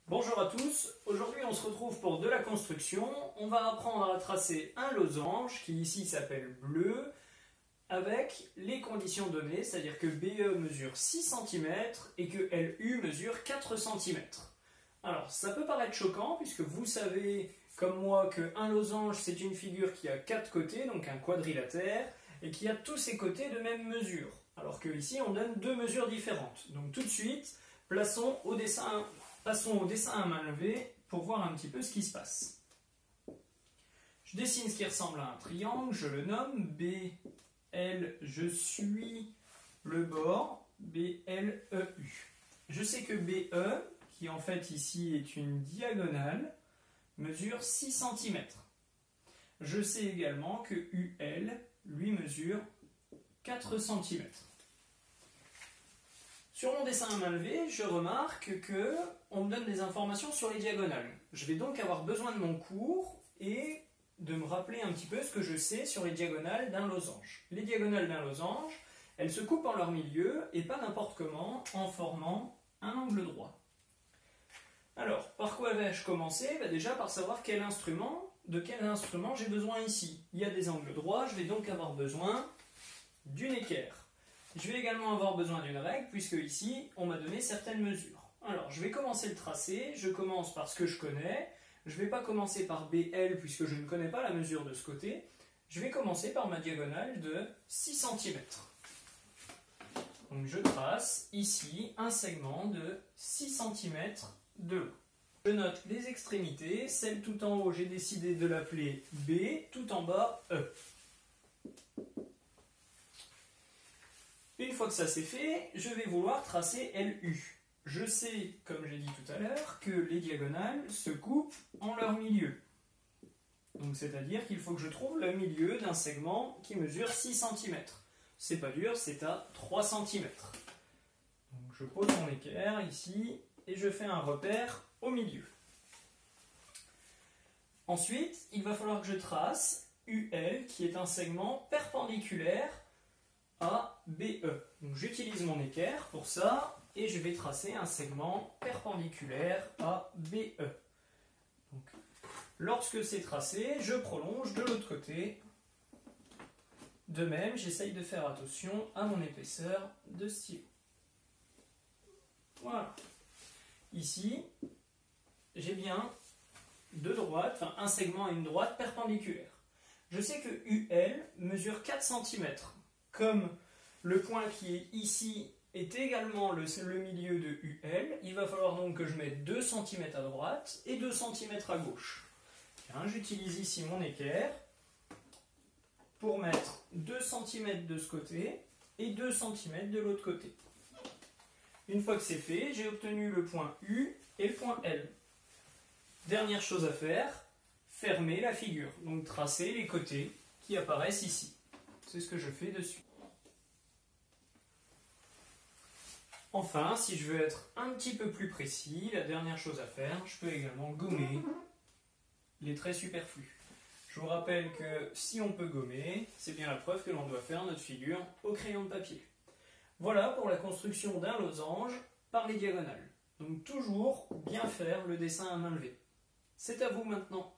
Bonjour à tous, aujourd'hui on se retrouve pour de la construction. On va apprendre à tracer un losange qui ici s'appelle bleu avec les conditions données, c'est-à-dire que BE mesure 6 cm et que LU mesure 4 cm. Alors ça peut paraître choquant puisque vous savez comme moi qu'un losange c'est une figure qui a 4 côtés, donc un quadrilatère, et qui a tous ses côtés de même mesure. Alors que ici on donne deux mesures différentes. Donc tout de suite, passons au dessin à main levée pour voir un petit peu ce qui se passe. Je dessine ce qui ressemble à un triangle, je le nomme BL, je suis le bord BLEU. Je sais que BE, qui en fait ici est une diagonale, mesure 6 cm. Je sais également que UL, lui, mesure 4 cm. Sur mon dessin à main levée, je remarque qu'on me donne des informations sur les diagonales. Je vais donc avoir besoin de mon cours et de me rappeler un petit peu ce que je sais sur les diagonales d'un losange. Les diagonales d'un losange, elles se coupent en leur milieu et pas n'importe comment, en formant un angle droit. Alors, par quoi vais-je commencer? Déjà par savoir de quel instrument j'ai besoin ici. Il y a des angles droits, je vais donc avoir besoin d'une équerre. Je vais également avoir besoin d'une règle, puisque ici, on m'a donné certaines mesures. Alors, je vais commencer le tracé, je commence par ce que je connais, je ne vais pas commencer par BL, puisque je ne connais pas la mesure de ce côté, je vais commencer par ma diagonale de 6 cm. Donc je trace ici un segment de 6 cm de long. Je note les extrémités, celle tout en haut, j'ai décidé de l'appeler B, tout en bas, E. Une fois que ça c'est fait, je vais vouloir tracer LU. Je sais, comme j'ai dit tout à l'heure, que les diagonales se coupent en leur milieu. Donc c'est-à-dire qu'il faut que je trouve le milieu d'un segment qui mesure 6 cm. C'est pas dur, c'est à 3 cm. Donc je pose mon équerre ici et je fais un repère au milieu. Ensuite, il va falloir que je trace UL qui est un segment perpendiculaire à BE. Donc j'utilise mon équerre pour ça et je vais tracer un segment perpendiculaire à BE. Donc, lorsque c'est tracé, je prolonge de l'autre côté. De même, j'essaye de faire attention à mon épaisseur de stylo. Voilà. Ici, j'ai bien un segment et une droite perpendiculaire. Je sais que UL mesure 4 cm. Comme le point qui est ici est également le milieu de UL, il va falloir donc que je mette 2 cm à droite et 2 cm à gauche. J'utilise ici mon équerre pour mettre 2 cm de ce côté et 2 cm de l'autre côté. Une fois que c'est fait, j'ai obtenu le point U et le point L. Dernière chose à faire, fermer la figure, donc tracer les côtés qui apparaissent ici. C'est ce que je fais dessus. Enfin, si je veux être un petit peu plus précis, la dernière chose à faire, je peux également gommer les traits superflus. Je vous rappelle que si on peut gommer, c'est bien la preuve que l'on doit faire notre figure au crayon de papier. Voilà pour la construction d'un losange par les diagonales. Donc toujours bien faire le dessin à main levée. C'est à vous maintenant.